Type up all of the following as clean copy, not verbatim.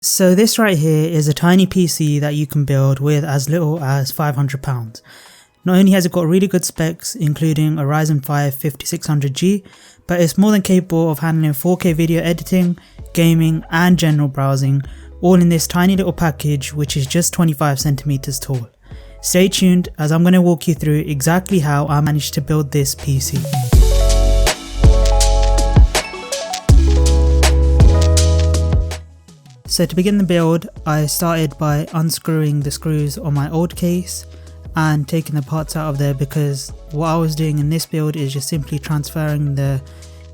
So this right here is a tiny PC that you can build with as little as £500. Not only has it got really good specs including a Ryzen 5 5600G, but it's more than capable of handling 4K video editing, gaming and general browsing, all in this tiny little package which is just 25 centimeters tall. Stay tuned as I'm going to walk you through exactly how I managed to build this PC. So to begin the build, I started by unscrewing the screws on my old case and taking the parts out of there, because what I was doing in this build is just simply transferring the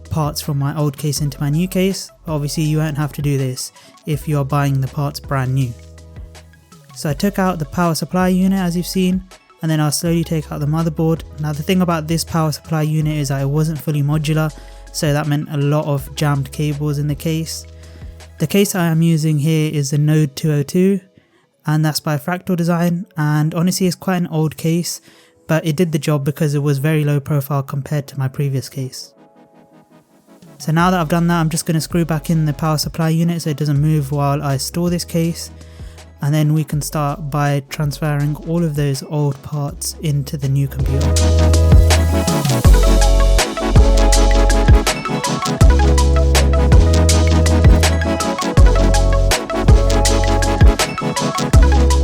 parts from my old case into my new case. Obviously you won't have to do this if you are buying the parts brand new. So I took out the power supply unit as you've seen, and then I'll slowly take out the motherboard. Now the thing about this power supply unit is that it wasn't fully modular, so that meant a lot of jammed cables in the case. The case I am using here is the Node 202, and that's by Fractal Design, and honestly it's quite an old case, but it did the job because it was very low profile compared to my previous case. So now that I've done that, I'm just going to screw back in the power supply unit so it doesn't move while I store this case, and then we can start by transferring all of those old parts into the new computer.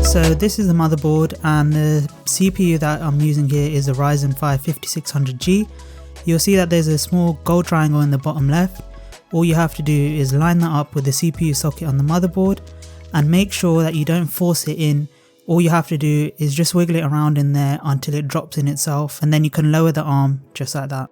So this is the motherboard, and the CPU that I'm using here is a Ryzen 5 5600G. You'll see that there's a small gold triangle in the bottom left. All you have to do is line that up with the CPU socket on the motherboard and make sure that you don't force it in. All you have to do is just wiggle it around in there until it drops in itself, and then you can lower the arm just like that.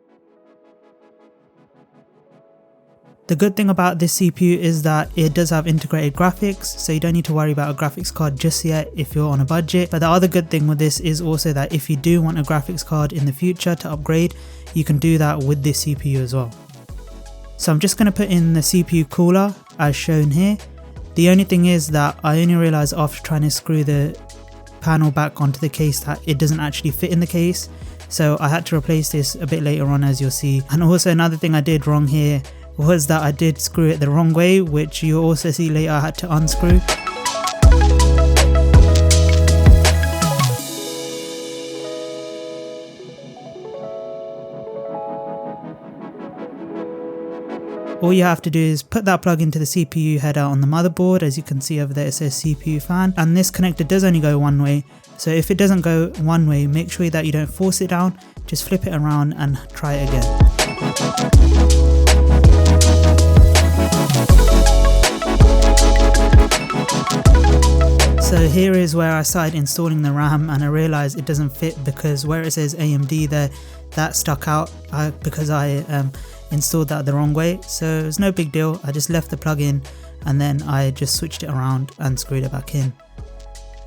The good thing about this CPU is that it does have integrated graphics, so you don't need to worry about a graphics card just yet if you're on a budget. But the other good thing with this is also that if you do want a graphics card in the future to upgrade, you can do that with this CPU as well. So I'm just going to put in the CPU cooler as shown here. The only thing is that I only realized after trying to screw the panel back onto the case that it doesn't actually fit in the case, so I had to replace this a bit later on, as you'll see. And also another thing I did wrong here was that I did screw it the wrong way, which you'll also see later I had to unscrew. All you have to do is put that plug into the CPU header on the motherboard. As you can see over there it says CPU fan, and this connector does only go one way, so if it doesn't go one way, make sure that you don't force it down, just flip it around and try it again. So here is where I started installing the RAM, and I realized it doesn't fit because where it says AMD there, that stuck out because I installed that the wrong way. So it's no big deal, I just left the plug in and then I just switched it around and screwed it back in.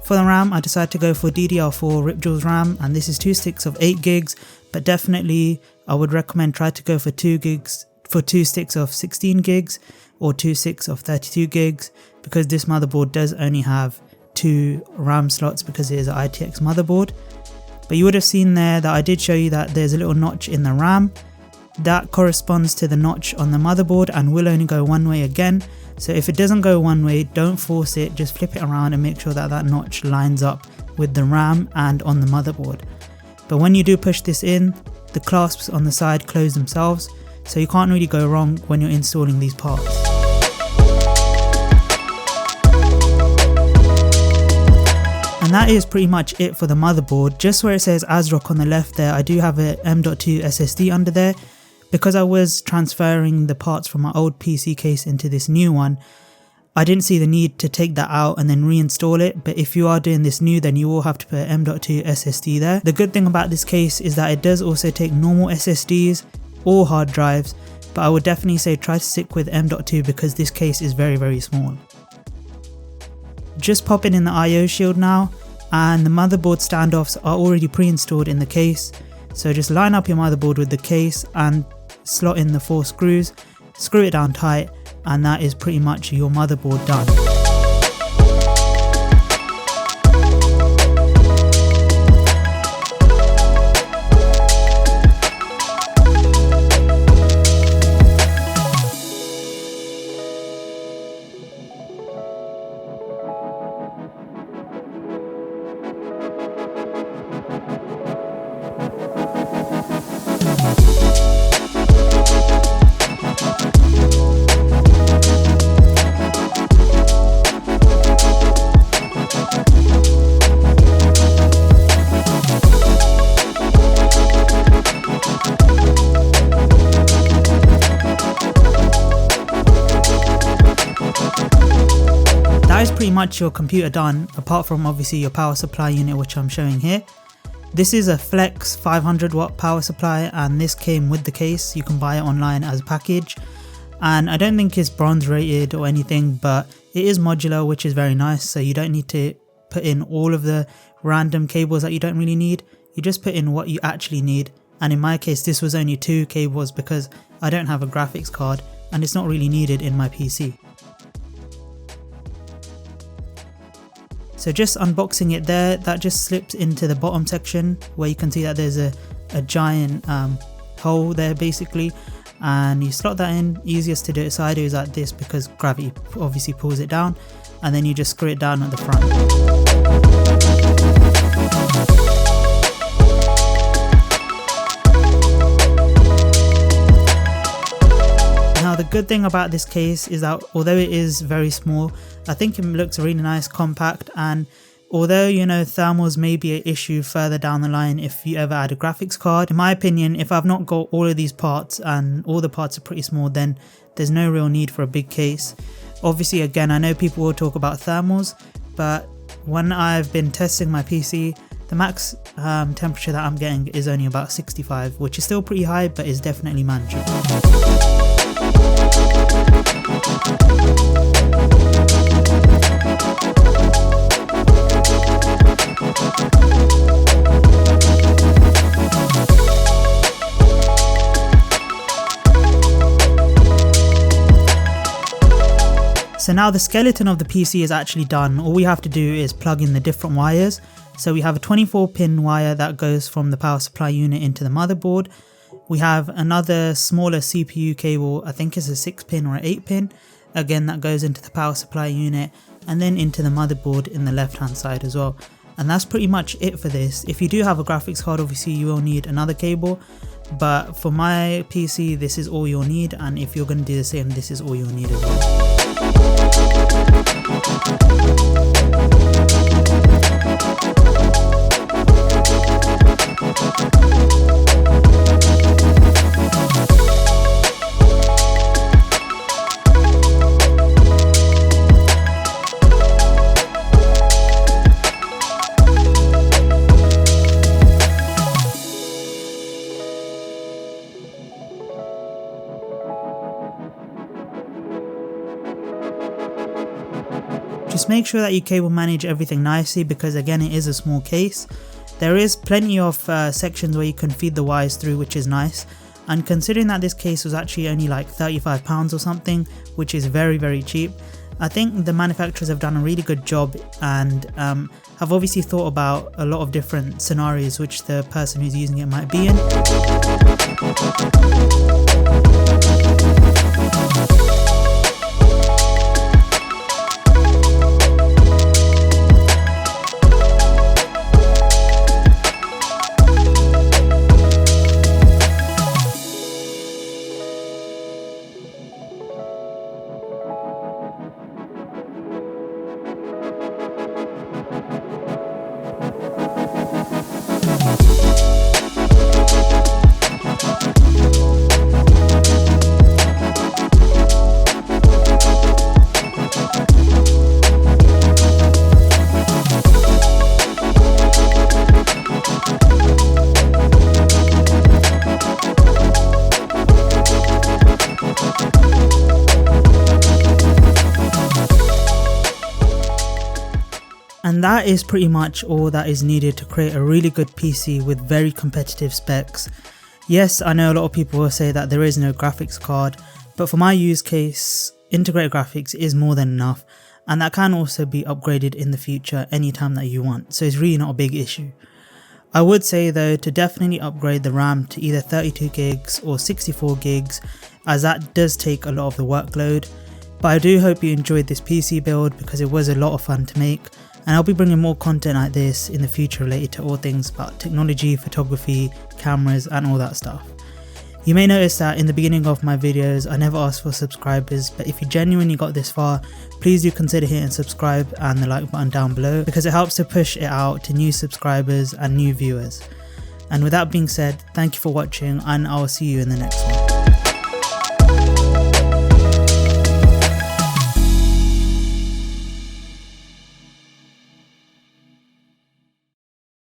For the RAM, I decided to go for DDR4 Ripjaws RAM, and this is 2 sticks of 8 gigs, but definitely I would recommend try to go for 2 sticks of 16 gigs or 2 sticks of 32 gigs, because this motherboard does only have 2 RAM slots because it is an ITX motherboard. But you would have seen there that I did show you that there's a little notch in the RAM. That corresponds to the notch on the motherboard and will only go one way again. So if it doesn't go one way, don't force it, just flip it around and make sure that that notch lines up with the RAM and on the motherboard. But when you do push this in, the clasps on the side close themselves, so you can't really go wrong when you're installing these parts. And that is pretty much it for the motherboard. Just where it says ASRock on the left there, I do have a M.2 SSD under there. Because I was transferring the parts from my old PC case into this new one, I didn't see the need to take that out and then reinstall it. But if you are doing this new, then you will have to put M.2 SSD there. The good thing about this case is that it does also take normal SSDs or hard drives, but I would definitely say try to stick with M.2 because this case is very small. Just pop it in the IO shield now, and the motherboard standoffs are already pre-installed in the case. So just line up your motherboard with the case and slot in the 4 screws, screw it down tight, and that is pretty much your motherboard done. that is pretty much your computer done, apart from obviously your power supply unit, which I'm showing here. This is a Flex 500 watt power supply, and this came with the case. You can buy it online as a package, and I don't think it's bronze rated or anything, but it is modular, which is very nice. So you don't need to put in all of the random cables that you don't really need. You just put in what you actually need, and in my case this was only 2 cables because I don't have a graphics card and it's not really needed in my PC. So just unboxing it there, that just slips into the bottom section where you can see that there's a giant hole there basically, and you slot that in. Easiest to do it sideways like this because gravity obviously pulls it down, and then you just screw it down at the front. Now the good thing about this case is that although it is very small, I think it looks really nice, compact, and although, you know, thermals may be an issue further down the line if you ever add a graphics card, in my opinion, if I've not got all of these parts and all the parts are pretty small, then there's no real need for a big case. Obviously, again, I know people will talk about thermals, but when I've been testing my PC, the max temperature that I'm getting is only about 65, which is still pretty high, but is definitely manageable. So now the skeleton of the PC is actually done. All we have to do is plug in the different wires. So we have a 24 pin wire that goes from the power supply unit into the motherboard. We have another smaller CPU cable, I think it's a 6 pin or an 8 pin, again that goes into the power supply unit and then into the motherboard in the left hand side as well. And that's pretty much it for this. If you do have a graphics card, obviously you will need another cable, but for my PC this is all you'll need, and if you're going to do the same, this is all you'll need as well. Just make sure that you cable manage everything nicely because again it is a small case. There is plenty of sections where you can feed the wires through, which is nice, and considering that this case was actually only like £35 or something, which is very cheap, I think the manufacturers have done a really good job and have obviously thought about a lot of different scenarios which the person who's using it might be in. And that is pretty much all that is needed to create a really good PC with very competitive specs. Yes, I know a lot of people will say that there is no graphics card, but for my use case, integrated graphics is more than enough, and that can also be upgraded in the future anytime that you want, so it's really not a big issue. I would say though to definitely upgrade the RAM to either 32 gigs or 64 gigs, as that does take a lot of the workload. But I do hope you enjoyed this PC build because it was a lot of fun to make, and I'll be bringing more content like this in the future related to all things about technology, photography, cameras and all that stuff. You may notice that in the beginning of my videos I never ask for subscribers, but if you genuinely got this far, please do consider hitting subscribe and the like button down below because it helps to push it out to new subscribers and new viewers. And with that being said, thank you for watching and I'll see you in the next one.